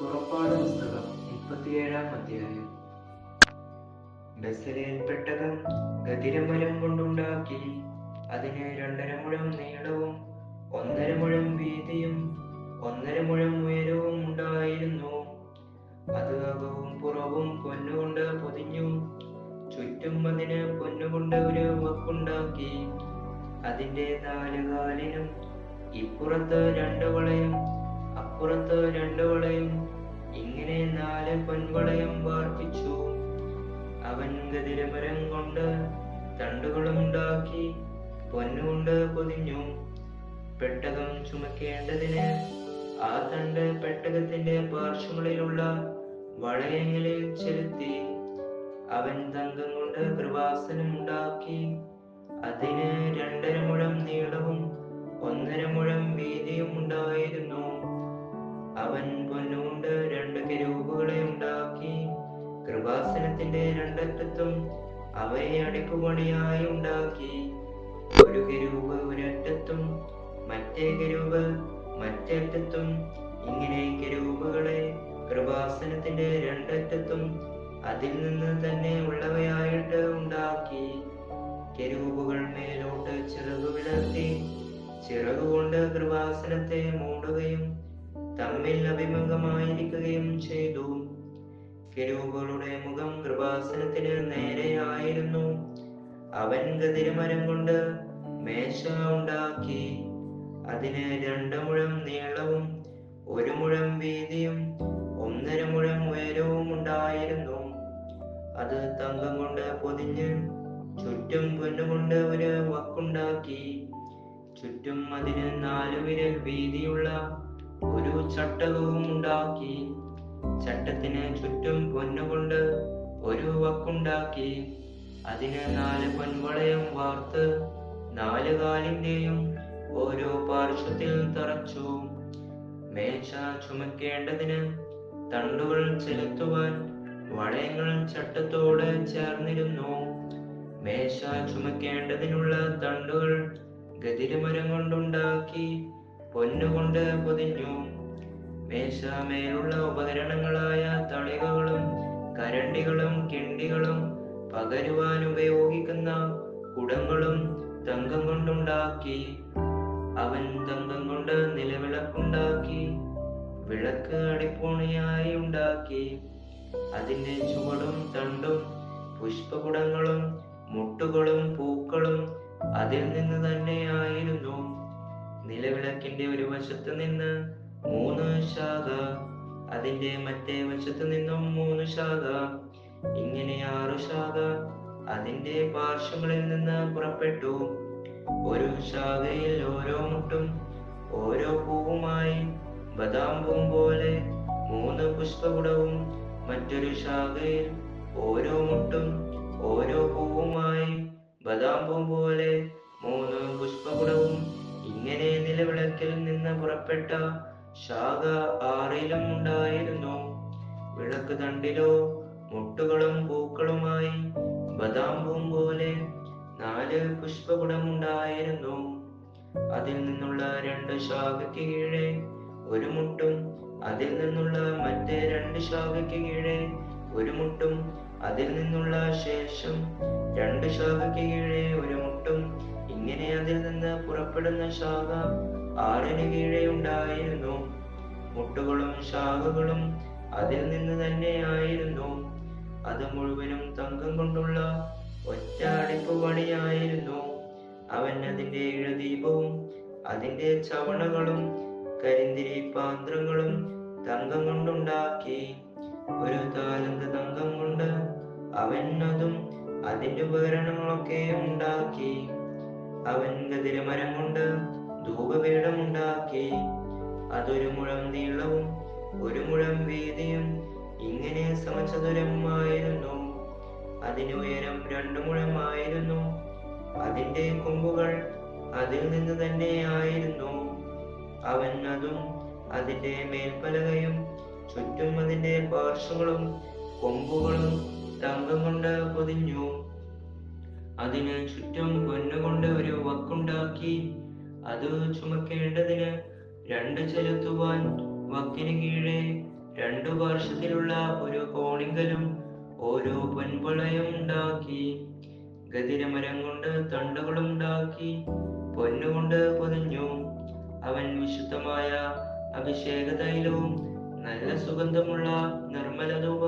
പുറപ്പാട് പുസ്തകം 37-ാം അധ്യായം. ബെസലേൽ പെട്ടകം ഗദിരമരം കൊണ്ടുണ്ടാക്കി. അതിന് 2.5 മുഴം നീളവും 1.5 മുഴം വീതിയും 1.5 മുഴം ഉയരവും ഉണ്ടായിരുന്നു. അത് അകവും പുറവും പൊന്നുകൊണ്ട് പൊതിഞ്ഞു. ചുറ്റും അതിന് പൊന്നുകൊണ്ട് ഒരു വക്കുണ്ടാക്കി. അതിന്റെ 4 കാലിനും ഇപ്പുറത്ത് 2 വളയും അപ്പുറത്ത് 2 വളയും, ഇങ്ങനെ 4 പൊൻവളയം വാർപ്പിച്ചു. അവൻ ഗദിരമരം കൊണ്ട് തണ്ടുകളും ഉണ്ടാക്കി പൊന്നുകൊണ്ട് പൊതിഞ്ഞു. പെട്ടകം ചുമക്കേണ്ടതിന് ആ തണ്ട് പെട്ടകത്തിന്റെ പാർശ്വങ്ങളിലുള്ള വളയങ്ങളിൽ ചെലുത്തി. അവൻ തങ്കം കൊണ്ട് കൃപാസനം ഉണ്ടാക്കി. അതിന് 2.5 മുഴം നീളവും 1.5 മുഴം വീതിയും ഉണ്ടായിരുന്നു. അവൻ പൊന്നുകൊണ്ട് 2 കെരൂബുകളെ ഉണ്ടാക്കി. കൃപാസനത്തിന്റെ 2 അറ്റത്തും അവയെ അടിപ്പുപണിയായി ഉണ്ടാക്കി. ഒരു കെരൂബ് ഒരറ്റത്തും മറ്റേ കെരൂബ് മറ്റേ അറ്റത്തും, ഇങ്ങനെ കെരൂബുകളെ കൃപാസനത്തിന്റെ 2 അറ്റത്തും അതിൽ നിന്ന് തന്നെ ഉള്ളവയായിട്ട് ഉണ്ടാക്കി. കെരൂബുകൾ മേലോട്ട് ചിറകു വിടർത്തി ചിറകുകൊണ്ട് കൃപാസനത്തെ മൂടുകയും തമ്മിൽ അഭിമുഖമായിരിക്കുകയും ചെയ്തു. കെരൂബുകളുടെ മുഖം കൃപാസനത്തിന് നേരെയായിരുന്നു. അവൻ ഗദിരമരം കൊണ്ട് മേശ ഉണ്ടാക്കി. അതിന് 2 മുഴം നീളവും 1 മുഴം വീതിയും 1.5 മുഴം ഉയരവും ഉണ്ടായിരുന്നു. അത് തങ്കം കൊണ്ട് പൊതിഞ്ഞ് ചുറ്റും പൊന്നുകൊണ്ട് ഒരു വക്കുണ്ടാക്കി. ചുറ്റും അതിന് 4 വിരൽ വീതിയുള്ള ഒരു ചട്ടകവും ഉണ്ടാക്കി. ചട്ടത്തിന് ചുറ്റും പൊന്നുകൊണ്ട് ഒരു വക്കുണ്ടാക്കി. അതിന് 4 പൊൻവളയം വാർത്ത് 4 കാലിന്റെയും ഓരോ പാർശ്വത്തിൽ തറച്ചു. മേശ ചുമക്കേണ്ടതിന് തണ്ടുകൾ ചെലുത്തുവാൻ വളയങ്ങൾ ചട്ടത്തോട് ചേർന്നിരുന്നു. മേശ ചുമക്കേണ്ടതിനുള്ള തണ്ടുകൾ ഗദിരമരം കൊണ്ടുണ്ടാക്കി പൊന്നുകൊണ്ട് പൊതിഞ്ഞു. മേശ മേലുള്ള ഉപകരണങ്ങളായ തളികകളും കരണ്ടികളും കിണ്ടികളും പകരുവാൻ ഉപയോഗിക്കുന്ന കുടങ്ങളും തങ്കം കൊണ്ടുണ്ടാക്കി. അവൻ തങ്കം കൊണ്ട് നിലവിളക്കുണ്ടാക്കി. വിളക്ക് അടിപ്പുണിയായി ഉണ്ടാക്കി. അതിന്റെ ചുവടും തണ്ടും പുഷ്പകുടങ്ങളും മുട്ടുകളും പൂക്കളും അതിൽ നിന്ന് തന്നെയായിരുന്നു. നിലവിളക്കിന്റെ ഒരു വശത്ത് നിന്ന് 3 ശാഖ, അതിന്റെ മറ്റേ വശത്ത് നിന്നും 3 ശാഖ, ഇങ്ങനെ 6 ശാഖ അതിന്റെ പാർശ്വങ്ങളിൽ നിന്ന് പുറപ്പെട്ടു. ഒരു ശാഖയിൽ ഓരോ മുട്ടും ഓരോ പൂവുമായി ബദാംപൂ പോലെ 3 പുഷ്പകുടവും, മറ്റൊരു ശാഖയിൽ ഓരോ മുട്ടും ഓരോ പൂവുമായി ബദാംപൂ പോലെ 3 പുഷ്പകുടവും, ഇങ്ങനെ നിലവിളക്കിൽ നിന്ന് പുറപ്പെട്ട ശാഖ 6ലും ഉണ്ടായിരുന്നു. വിളക്ക് തണ്ടിലോ മുട്ടുകളും പൂക്കളുമായി ബദാംപൂ പോലെ 4 പുഷ്പകുടം ഉണ്ടായിരുന്നു. അതിൽ നിന്നുള്ള 2 ശാഖയ്ക്ക് കീഴെ ഒരു മുട്ടും, അതിൽ നിന്നുള്ള മറ്റേ 2 ശാഖയ്ക്ക് കീഴെ ഒരു മുട്ടും, അതിൽ നിന്നുള്ള ശേഷം 2 ശാഖയ്ക്ക് കീഴെ ഒരു മുട്ടും, ഇങ്ങനെ അതിൽ നിന്ന് പുറപ്പെടുന്ന ശാഖ 6ന് കീഴെ ഉണ്ടായിരുന്നു. മുട്ടുകളും ശാഖകളും അതിൽ നിന്ന് തന്നെയായിരുന്നു. അത് മുഴുവനും തങ്കം കൊണ്ടുള്ള ഒറ്റ അടിപ്പുപണിയായിരുന്നു. അവൻ അതിന്റെ ഇഴദീപവും അതിന്റെ ചവണകളും കരിന്തിരി പാത്രങ്ങളും തങ്കം കൊണ്ടുണ്ടാക്കി. 1 താലന്ത് തങ്കം കൊണ്ട് അവൻ അതും അതിന്റെ ഉപകരണങ്ങളൊക്കെയും ഉണ്ടാക്കി. അവൻ ഗദിരമരം കൊണ്ട് ധൂപപീഠം ഉണ്ടാക്കി. അത് 1 മുഴം നീളവും 1 മുഴം വീതിയും, ഇങ്ങനെ സമചതുരമായിരുന്നു. അതിന് ഉയരം 2 മുഴമായിരുന്നു. അതിന്റെ കൊമ്പുകൾ അതിൽ നിന്ന് തന്നെയായിരുന്നു. അവൻ അതും അതിന്റെ മേൽപ്പലകയും ചുറ്റും അതിന്റെ പാർശ്വങ്ങളും കൊമ്പുകളും തങ്കം കൊണ്ട് പൊതിഞ്ഞു. അതിന് ചുറ്റും പൊന്നുകൊണ്ട് ഒരു വക്കുണ്ടാക്കി. അത് ചുമക്കേണ്ടതിന് 2 ചെലുത്തുവാൻ വക്കിന് കീഴെ രണ്ടു പാർശ്വത്തിലുള്ള ഒരു കോണിങ്കലും ഓരോ പൊൻപളയം ഉണ്ടാക്കി. ഗദിരമരം കൊണ്ട് തണ്ടുകളും ഉണ്ടാക്കി പൊന്നുകൊണ്ട് പൊതിഞ്ഞു. അവൻ വിശുദ്ധമായ അഭിഷേക തൈലവും നല്ല സുഗന്ധമുള്ള നിർമ്മല ധൂപവും